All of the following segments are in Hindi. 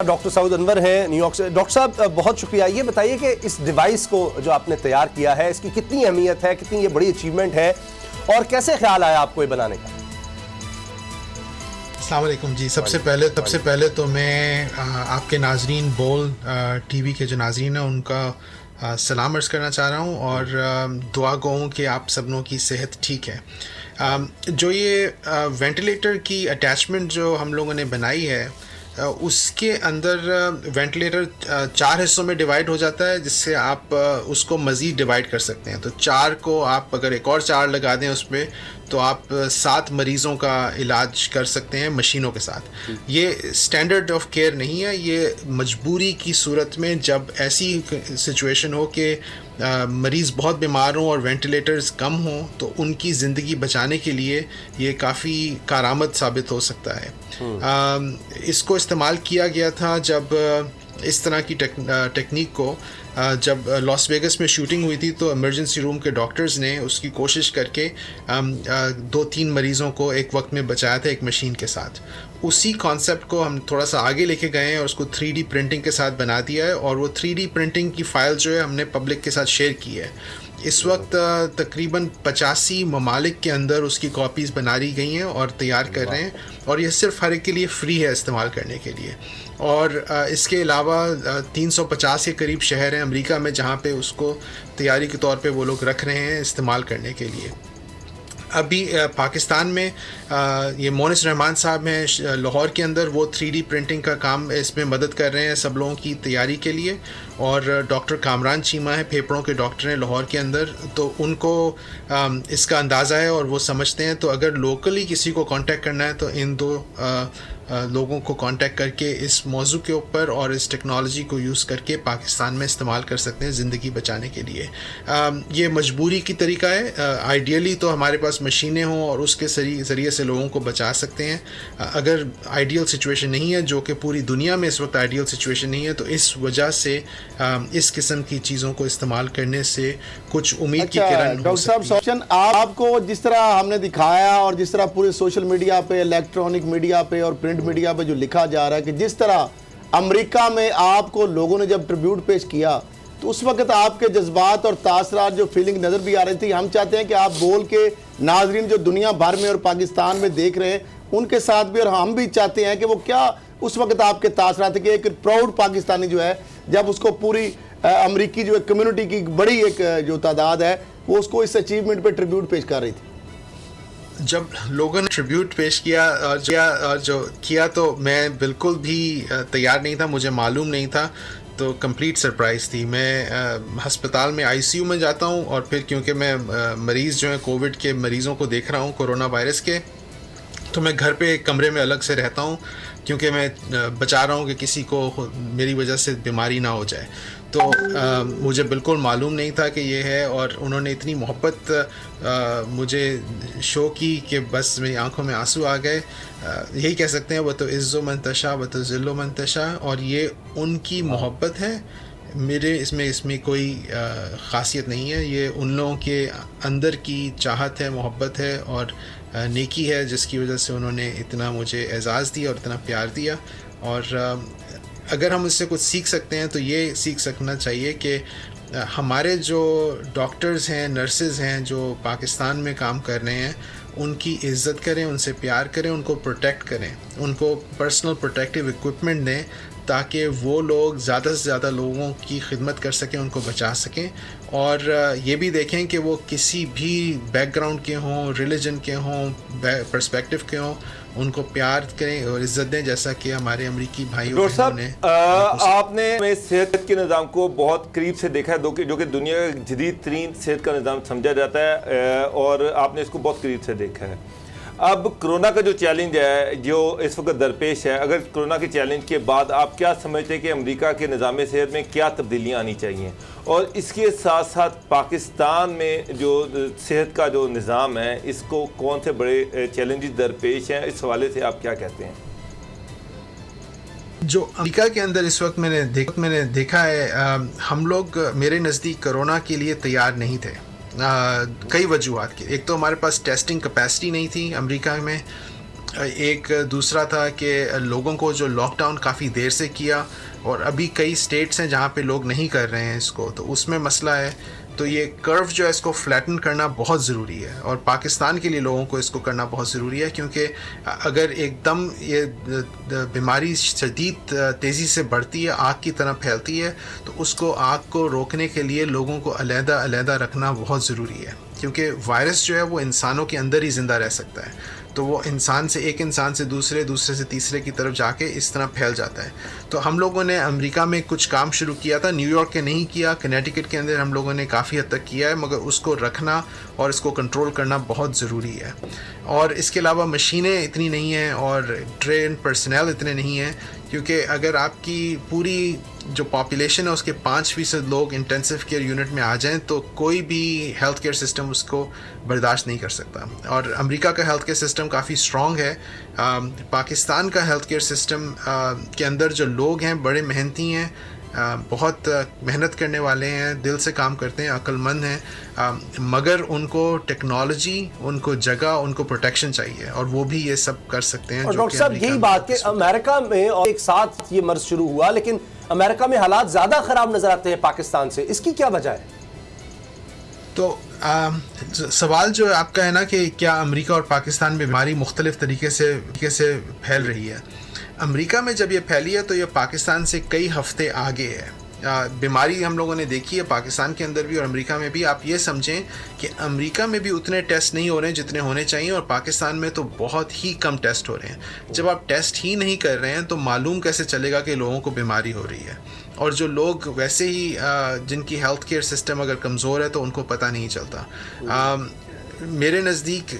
डॉक्टर सऊद अनवर हैं न्यूयॉर्क से। डॉक्टर साहब बहुत शुक्रिया। ये बताइए कि इस डिवाइस को जो आपने तैयार किया है इसकी कितनी अहमियत है, कितनी ये बड़ी अचीवमेंट है और कैसे ख्याल आया आपको ये बनाने का? अस्सलाम वालेकुम जी। सबसे पहले तो मैं आपके नाजरीन बोल टीवी के जो नाजरीन हैं उनका सलाम अर्ज़ करना चाह रहा हूँ और दुआ गो हूँ कि आप सबनों की सेहत ठीक है। जो ये वेंटिलेटर की अटैचमेंट जो हम लोगों ने बनाई है उसके अंदर वेंटिलेटर 4 हिस्सों में डिवाइड हो जाता है, जिससे आप उसको मज़ीद डिवाइड कर सकते हैं। तो 4 को आप अगर एक और 4 लगा दें उस पर तो आप 7 मरीज़ों का इलाज कर सकते हैं मशीनों के साथ। ये स्टैंडर्ड ऑफ केयर नहीं है, ये मजबूरी की सूरत में जब ऐसी सिचुएशन हो कि मरीज़ बहुत बीमार हों और वेंटिलेटर्स कम हों तो उनकी ज़िंदगी बचाने के लिए ये काफ़ी कारआमद साबित हो सकता है। इसको इस्तेमाल किया गया था जब इस तरह की टेक्निक को जब लॉस वेगस में शूटिंग हुई थी तो इमरजेंसी रूम के डॉक्टर्स ने उसकी कोशिश करके 2-3 मरीज़ों को एक वक्त में बचाया था एक मशीन के साथ। उसी कॉन्सेप्ट को हम थोड़ा सा आगे लेके गए हैं और उसको 3D प्रिंटिंग के साथ बना दिया है और वो 3D प्रिंटिंग की फ़ाइल जो है हमने पब्लिक के साथ शेयर की है। इस वक्त तकरीबन 85 ममालिक के अंदर उसकी कॉपीज़ बना ली गई हैं और तैयार कर रहे हैं और ये सिर्फ हर एक के लिए फ़्री है इस्तेमाल करने के लिए। और इसके अलावा 350 के करीब शहर हैं अमेरिका में जहाँ पे उसको तैयारी के तौर पे वो लोग रख रहे हैं इस्तेमाल करने के लिए। अभी पाकिस्तान में ये मोनिस रहमान साहब हैं लाहौर के अंदर, वो 3D प्रिंटिंग का काम इसमें मदद कर रहे हैं सब लोगों की तैयारी के लिए। और डॉक्टर कामरान चीमा है, फेफड़ों के डॉक्टर हैं लाहौर के अंदर, तो उनको इसका अंदाज़ा है और वो समझते हैं। तो अगर लोकली किसी को कांटेक्ट करना है तो इन दो लोगों को कांटेक्ट करके इस मौजू के ऊपर और इस टेक्नोलॉजी को यूज़ करके पाकिस्तान में इस्तेमाल कर सकते हैं ज़िंदगी बचाने के लिए। ये मजबूरी की तरीका है। आइडियली तो हमारे पास मशीनें हों और उसके ज़रिए से लोगों को बचा सकते हैं। अगर आइडियल सिचुएशन नहीं है, जो कि पूरी दुनिया में इस वक्त आइडियल सिचुएशन नहीं है, तो इस वजह से इस किस्म की चीज़ों को इस्तेमाल करने से कुछ उम्मीद की किरण हो सकती है। आपको जिस तरह हमने दिखाया और जिस तरह पूरे सोशल मीडिया पे, इलेक्ट्रॉनिक मीडिया पे और प्रिंट मीडिया पे जो लिखा जा रहा है कि जिस तरह अमेरिका में आपको लोगों ने जब ट्रिब्यूट पेश किया तो उस वक्त आपके जज्बात और तासरात जो फीलिंग नज़र भी आ रही थी, हम चाहते हैं कि आप बोल के नाजरीन जो दुनिया भर में और पाकिस्तान में देख रहे हैं उनके साथ भी, और हम भी चाहते हैं कि वो क्या उस वक्त आपके तासरात थे कि एक प्राउड पाकिस्तानी जो है जब उसको पूरी अमरीकी जो कम्युनिटी की बड़ी एक जो तादाद है वो उसको इस अचीवमेंट पे ट्रिब्यूट पेश कर रही थी। जब लोगों ने ट्रिब्यूट पेश किया और जो किया तो मैं बिल्कुल भी तैयार नहीं था, मुझे मालूम नहीं था, तो कंप्लीट सरप्राइज़ थी। मैं हस्पताल में आईसीयू में जाता हूँ और फिर क्योंकि मैं मरीज़ जो है कोविड के मरीज़ों को देख रहा हूँ कोरोना वायरस के, तो मैं घर पे एक कमरे में अलग से रहता हूँ क्योंकि मैं बचा रहा हूँ कि किसी को मेरी वजह से बीमारी ना हो जाए। तो मुझे बिल्कुल मालूम नहीं था कि ये है और उन्होंने इतनी मोहब्बत मुझे शो की कि बस मेरी आंखों में आंसू आ गए। यही कह सकते हैं, वह तो इज़्ज़ो मंतशा व तो ज़िल्लो मंतशा, और ये उनकी मोहब्बत है। मेरे इसमें कोई ख़ासियत नहीं है, ये उन लोगों के अंदर की चाहत है, मोहब्बत है और नेकी है जिसकी वजह से उन्होंने इतना मुझे एज़ाज़ दिया और इतना प्यार दिया। और अगर हम इससे कुछ सीख सकते हैं तो ये सीख सकना चाहिए कि हमारे जो डॉक्टर्स हैं, नर्सेज़ हैं जो पाकिस्तान में काम कर रहे हैं, उनकी इज़्ज़त करें, उनसे प्यार करें, उनको प्रोटेक्ट करें, उनको पर्सनल प्रोटेक्टिव इक्विपमेंट दें ताकि वो लोग ज़्यादा से ज़्यादा लोगों की खिदमत कर सकें, उनको बचा सकें। और ये भी देखें कि वो किसी भी बैकग्राउंड के हों, रिलीजन के हों, पर्सपेक्टिव के हों, उनको प्यार करें और इज़्ज़त दें, जैसा कि हमारे अमरीकी भाइयों ने। आपने सेहत के निज़ाम को बहुत करीब से देखा है, जो कि दुनिया का जदीद तरीन सेहत का निज़ाम समझा जाता है और आपने इसको बहुत करीब से देखा है। अब कोरोना का जो चैलेंज है जो इस वक्त दरपेश है, अगर कोरोना के चैलेंज के बाद आप क्या समझते हैं कि अमेरिका के निज़ाम सेहत में क्या तब्दीलियाँ आनी चाहिए, और इसके साथ साथ पाकिस्तान में जो सेहत का जो निज़ाम है इसको कौन से बड़े चैलेंजेस दरपेश हैं, इस हवाले से आप क्या कहते हैं? जो अमेरिका के अंदर इस वक्त मैंने देखा है, हम लोग मेरे नज़दीक कोरोना के लिए तैयार नहीं थे कई वजूहात के। एक तो हमारे पास टेस्टिंग कैपेसिटी नहीं थी अमेरिका में, एक दूसरा था कि लोगों को जो लॉकडाउन काफ़ी देर से किया और अभी कई स्टेट्स हैं जहाँ पे लोग नहीं कर रहे हैं इसको, तो उसमें मसला है। तो ये कर्व जो है इसको फ्लैटन करना बहुत ज़रूरी है और पाकिस्तान के लिए लोगों को इसको करना बहुत ज़रूरी है, क्योंकि अगर एकदम ये बीमारी शदीद तेज़ी से बढ़ती है, आग की तरह फैलती है, तो उसको आग को रोकने के लिए लोगों को अलग-अलग रखना बहुत ज़रूरी है, क्योंकि वायरस जो है वो इंसानों के अंदर ही ज़िंदा रह सकता है। तो वो एक इंसान से दूसरे से तीसरे की तरफ जाके इस तरह फैल जाता है। तो हम लोगों ने अमेरिका में कुछ काम शुरू किया था, न्यूयॉर्क के नहीं किया, कनेटिकट के अंदर हम लोगों ने काफ़ी हद तक किया है, मगर उसको रखना और इसको कंट्रोल करना बहुत ज़रूरी है। और इसके अलावा मशीनें इतनी नहीं हैं और ट्रेन पर्सनल इतने नहीं हैं, क्योंकि अगर आपकी पूरी जो पॉपुलेशन है उसके 5% लोग इंटेंसिव केयर यूनिट में आ जाएं तो कोई भी हेल्थ केयर सिस्टम उसको बर्दाश्त नहीं कर सकता। और अमेरिका का हेल्थ केयर सिस्टम काफ़ी स्ट्रॉन्ग है। पाकिस्तान का हेल्थ केयर सिस्टम के अंदर जो लोग हैं बड़े मेहनती हैं, बहुत मेहनत करने वाले हैं, दिल से काम करते हैं, अक्लमंद हैं, मगर उनको टेक्नोलॉजी, उनको जगह, उनको प्रोटेक्शन चाहिए और वो भी ये सब कर सकते हैं। और डॉक्टर साहब यही बात कि अमेरिका में और एक साथ ये मर्ज शुरू हुआ, लेकिन अमेरिका में हालात ज़्यादा ख़राब नज़र आते हैं पाकिस्तान से, इसकी क्या वजह है? तो सवाल जो आपका है ना कि क्या अमेरिका और पाकिस्तान में बीमारी मुख्तलिफ तरीके से फैल रही है। अमेरिका में जब ये फैली है तो ये पाकिस्तान से कई हफ्ते आगे है। बीमारी हम लोगों ने देखी है पाकिस्तान के अंदर भी और अमेरिका में भी। आप ये समझें कि अमेरिका में भी उतने टेस्ट नहीं हो रहे हैं जितने होने चाहिए और पाकिस्तान में तो बहुत ही कम टेस्ट हो रहे हैं। जब आप टेस्ट ही नहीं कर रहे हैं तो मालूम कैसे चलेगा कि लोगों को बीमारी हो रही है। और जो लोग वैसे ही जिनकी हेल्थ केयर सिस्टम अगर कमज़ोर है तो उनको पता नहीं चलता। मेरे नज़दीक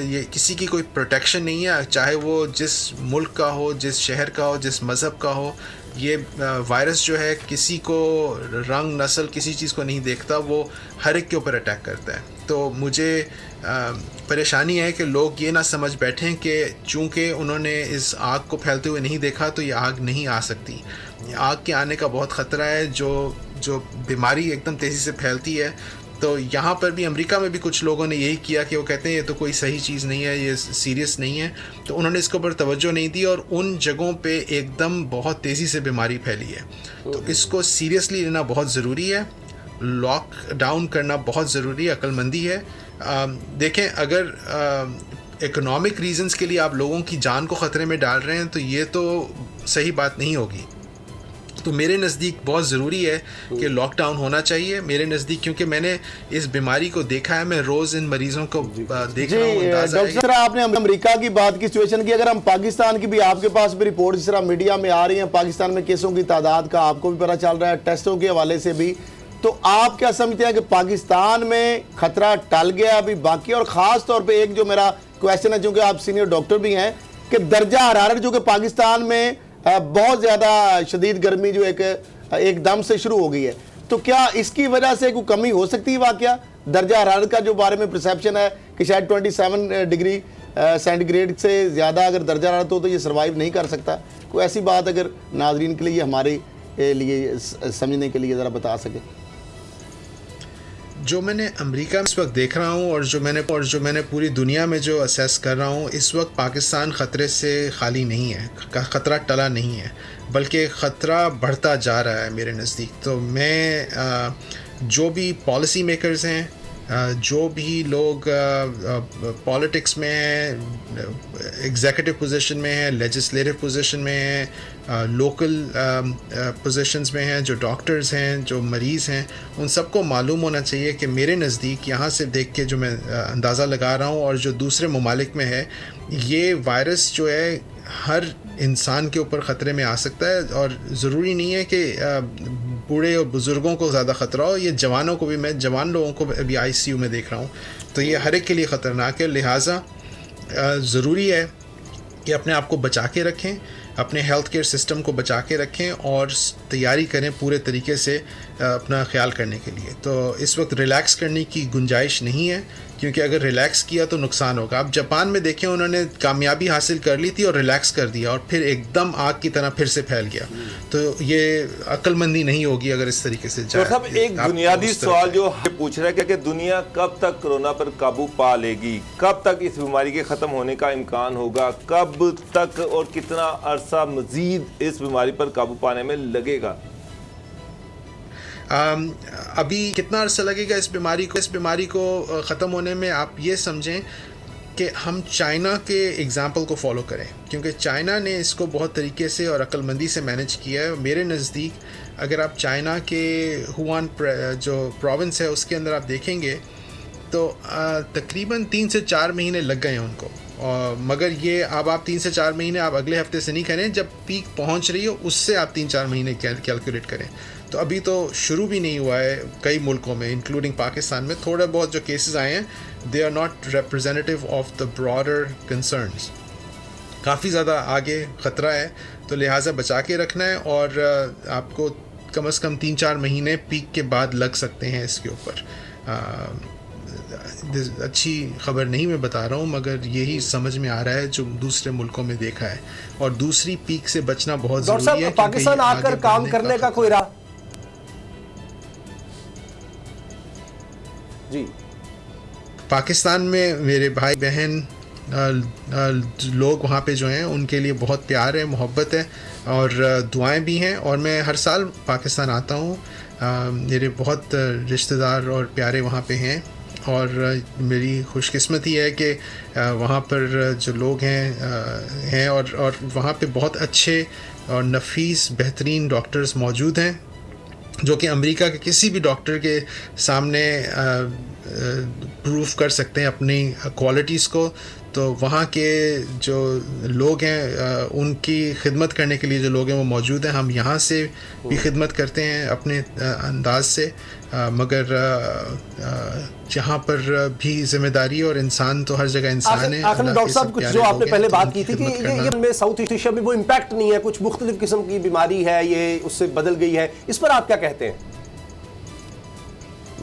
ये किसी की कोई प्रोटेक्शन नहीं है, चाहे वो जिस मुल्क का हो, जिस शहर का हो, जिस मज़हब का हो। ये वायरस जो है किसी को रंग, नस्ल, किसी चीज़ को नहीं देखता, वो हर एक के ऊपर अटैक करता है। तो मुझे परेशानी है कि लोग ये ना समझ बैठें कि चूँकि उन्होंने इस आग को फैलते हुए नहीं देखा तो ये आग नहीं आ सकती। आग के आने का बहुत ख़तरा है। जो बीमारी एकदम तेज़ी से फैलती है, तो यहाँ पर भी अमेरिका में भी कुछ लोगों ने यही किया कि वो कहते हैं ये तो कोई सही चीज़ नहीं है, ये सीरियस नहीं है, तो उन्होंने इसके ऊपर तवज्जो नहीं दी और उन जगहों पे एकदम बहुत तेज़ी से बीमारी फैली है। तो इसको सीरियसली लेना बहुत ज़रूरी है, लॉकडाउन करना बहुत ज़रूरी है, अक्लमंदी है। देखें, अगर इकोनॉमिक रीजंस के लिए आप लोगों की जान को ख़तरे में डाल रहे हैं तो ये तो सही बात नहीं होगी। तो मेरे नज़दीक बहुत ज़रूरी है कि लॉकडाउन होना चाहिए मेरे नज़दीक, क्योंकि मैंने इस बीमारी को देखा है, मैं रोज़ इन मरीज़ों को देख रहा हूँ। डॉक्टर साहब, आपने अमेरिका की बात की, सिचुएशन की, अगर हम पाकिस्तान की भी, आपके पास भी रिपोर्ट जिस तरह मीडिया में आ रही है, पाकिस्तान में केसों की तादाद का आपको भी पता चल रहा है, टेस्टों के हवाले से भी, तो आप क्या समझते हैं कि पाकिस्तान में खतरा टल गया अभी बाकी? और ख़ास तौर पर एक जो मेरा क्वेश्चन है, चूँकि आप सीनियर डॉक्टर भी हैं, कि दर्जा हरारत जो कि पाकिस्तान में बहुत ज़्यादा शदीद गर्मी जो एकदम से शुरू हो गई है, तो क्या इसकी वजह से कोई कमी हो सकती है? वाकया दर्जा हरारत का जो बारे में परसेप्शन है कि शायद 27 डिग्री सेंटीग्रेड से ज़्यादा अगर दर्जा हरारत हो तो ये सर्वाइव नहीं कर सकता। कोई ऐसी बात अगर नाजरीन के लिए, हमारे लिए समझने के लिए ज़रा बता सके। जो मैंने अमेरिका में इस वक्त देख रहा हूँ और जो मैंने पूरी दुनिया में जो असेस कर रहा हूँ, इस वक्त पाकिस्तान ख़तरे से खाली नहीं है, ख़तरा टला नहीं है, बल्कि ख़तरा बढ़ता जा रहा है मेरे नज़दीक। तो मैं जो भी पॉलिसी मेकर्स हैं, जो भी लोग पॉलिटिक्स में हैं, एग्जीक्यूटिव पोजीशन में हैं, लेजिस्लेटिव पोजीशन में हैं, लोकल पोजीशंस में हैं, जो डॉक्टर्स हैं, जो मरीज़ हैं, उन सबको मालूम होना चाहिए कि मेरे नज़दीक यहाँ से देख के जो मैं अंदाज़ा लगा रहा हूँ और जो दूसरे ममालिक में है, ये वायरस जो है हर इंसान के ऊपर ख़तरे में आ सकता है। और ज़रूरी नहीं है कि बूढ़े और बुज़ुर्गों को ज़्यादा ख़तरा हो, ये जवानों को भी, मैं जवान लोगों को अभी ICU में देख रहा हूँ, तो ये हर एक के लिए ख़तरनाक है। लिहाजा ज़रूरी है कि अपने आप को बचा के रखें, अपने हेल्थ केयर सिस्टम को बचा के रखें और तैयारी करें पूरे तरीके से अपना ख्याल करने के लिए। तो इस वक्त रिलैक्स करने की गुंजाइश नहीं है, क्योंकि अगर रिलैक्स किया तो नुकसान होगा। आप जापान में देखें, उन्होंने कामयाबी हासिल कर ली थी और रिलैक्स कर दिया और फिर एकदम आग की तरह फिर से फैल गया। तो ये अक्लमंदी नहीं होगी अगर इस तरीके से तो साहब एक आप बुनियादी उस तरह सवाल से- जो हम पूछ रहे हैं कि दुनिया कब तक कोरोना पर काबू पा लेगी, कब तक इस बीमारी के ख़त्म होने का इम्कान होगा, कब तक और कितना अरसा मजीद इस बीमारी पर काबू पाने में लगेगा? अभी कितना अरसा लगेगा इस बीमारी को ख़त्म होने में? आप ये समझें कि हम चाइना के एग्ज़ाम्पल को फॉलो करें, क्योंकि चाइना ने इसको बहुत तरीके से और अक्लमंदी से मैनेज किया है। मेरे नज़दीक अगर आप चाइना के हुआन जो प्रोविंस है उसके अंदर आप देखेंगे तो तकरीबन 3 से 4 महीने लग गए हैं उनको। मगर ये अब आप 3 से 4 महीने आप अगले हफ्ते से नहीं करें, जब पीक पहुंच रही हो उससे आप 3-4 महीने कैलकुलेट करें। तो अभी तो शुरू भी नहीं हुआ है कई मुल्कों में, इंक्लूडिंग पाकिस्तान में। थोड़े बहुत जो केसेस आए हैं, they are not representative of the broader concerns. काफ़ी ज़्यादा आगे ख़तरा है, तो लिहाजा बचा के रखना है। और आपको कम से कम 3-4 महीने पीक के बाद लग सकते हैं इसके ऊपर। अच्छी खबर नहीं मैं बता रहा हूँ, मगर यही समझ में आ रहा है जो दूसरे मुल्कों में देखा है। और दूसरी पीक से बचना बहुत डॉक्टर ज़रूरी है। साहब, पाकिस्तान क्योंकि आकर आगे काम बढ़ने करने का खतरा कोई है। राह? जी, पाकिस्तान में मेरे भाई बहन लोग वहाँ पे जो हैं उनके लिए बहुत प्यार है, मोहब्बत है और दुआएं भी हैं। और मैं हर साल पाकिस्तान आता हूँ। मेरे बहुत रिश्तेदार और प्यारे वहाँ पे हैं और मेरी खुशकिस्मती है कि वहाँ पर जो लोग हैं और वहाँ पे बहुत अच्छे और नफीस बेहतरीन डॉक्टर्स मौजूद हैं, जो कि अमेरिका के किसी भी डॉक्टर के सामने प्रूफ कर सकते हैं अपनी क्वालिटीज़ को। तो वहाँ के जो लोग हैं उनकी खिदमत करने के लिए जो लोग हैं वो मौजूद हैं। हम यहाँ से भी खिदमत करते हैं अपने अंदाज से, मगर जहाँ पर भी जिम्मेदारी और इंसान तो हर जगह इंसान है। आखिर में डॉक्टर साहब, कुछ जो आपने पहले बात की थी कि ये में साउथ ईस्ट एशिया में वो इम्पैक्ट नहीं है, कुछ मुख्तलिफ किस्म की बीमारी है, ये उससे बदल गई है, इस पर आप क्या कहते हैं?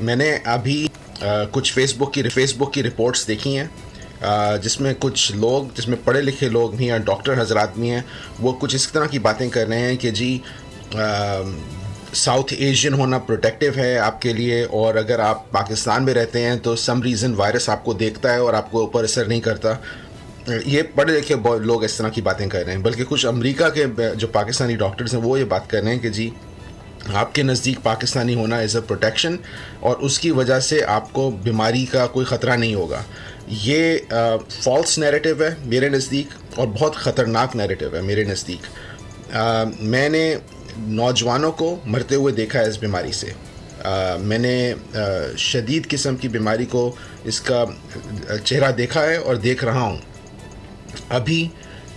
मैंने अभी कुछ फेसबुक की रिपोर्ट्स देखी हैं, जिसमें कुछ लोग, जिसमें पढ़े लिखे लोग भी हैं, डॉक्टर हजरात भी हैं, वो कुछ इस तरह की बातें कर रहे हैं कि जी साउथ एशियन होना प्रोटेक्टिव है आपके लिए, और अगर आप पाकिस्तान में रहते हैं तो सम रीज़न वायरस आपको देखता है और आपको ऊपर असर नहीं करता। ये पढ़े लिखे लोग इस तरह की बातें कर रहे हैं। बल्कि कुछ अमेरिका के जो पाकिस्तानी डॉक्टर्स हैं वो ये बात कर रहे हैं कि जी आपके नज़दीक पाकिस्तानी होना इज़ अ प्रोटेक्शन और उसकी वजह से आपको बीमारी का कोई ख़तरा नहीं होगा। ये फॉल्स नैरेटिव है मेरे नज़दीक और बहुत ख़तरनाक नैरेटिव है मेरे नज़दीक। मैंने नौजवानों को मरते हुए देखा है इस बीमारी से। मैंने शदीद किस्म की बीमारी को, इसका चेहरा देखा है और देख रहा हूँ। अभी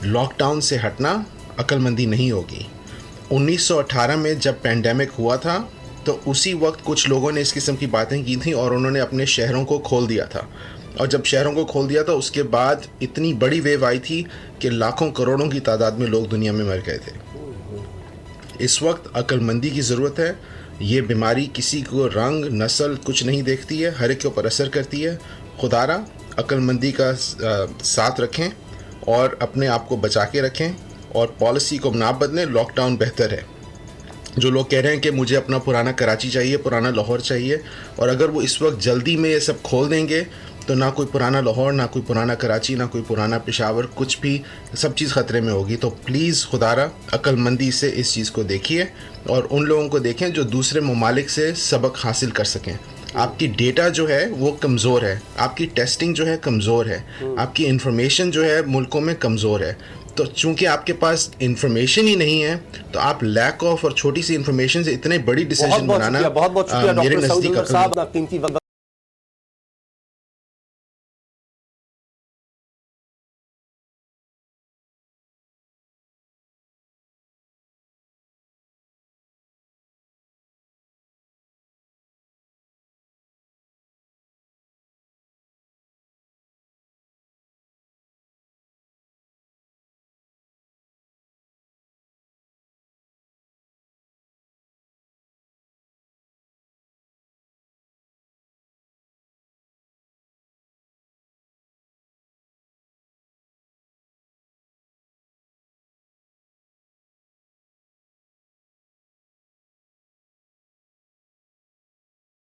लॉकडाउन से हटना अक्लमंदी नहीं होगी। 1918 में जब पेंडेमिक हुआ था तो उसी वक्त कुछ लोगों ने इस किस्म की बातें की थी और उन्होंने अपने शहरों को खोल दिया था। और जब शहरों को खोल दिया था उसके बाद इतनी बड़ी वेव आई थी कि लाखों करोड़ों की तादाद में लोग दुनिया में मर गए थे। इस वक्त अक्लमंदी की ज़रूरत है। ये बीमारी किसी को रंग नस्ल कुछ नहीं देखती है, हर एक के ऊपर असर करती है। खुदारा अक्लमंदी का साथ रखें और अपने आप को बचा के रखें और पॉलिसी को ना बदलें। लॉकडाउन बेहतर है। जो लोग कह रहे हैं कि मुझे अपना पुराना कराची चाहिए, पुराना लाहौर चाहिए, और अगर वो इस वक्त जल्दी में ये सब खोल देंगे तो ना कोई पुराना लाहौर, ना कोई पुराना कराची, ना कोई पुराना पेशावर, कुछ भी, सब चीज़ ख़तरे में होगी। तो प्लीज़ खुदारा अक्लमंदी से इस चीज़ को देखिए और उन लोगों को देखें जो दूसरे ममालिक से सबक हासिल कर सकें। आपकी डेटा जो है वो कमज़ोर है, आपकी टेस्टिंग जो है कमज़ोर है, आपकी इंफॉर्मेशन जो है मुल्कों में कमज़ोर है। तो चूंकि आपके पास इंफॉर्मेशन ही नहीं है तो आप लैक ऑफ और छोटी सी इंफॉर्मेशन से इतने बड़ी डिसीजन बनाना बहुत शुक्रिया मेरे डॉक्टर नज़दीक साहब, कीमती वक्त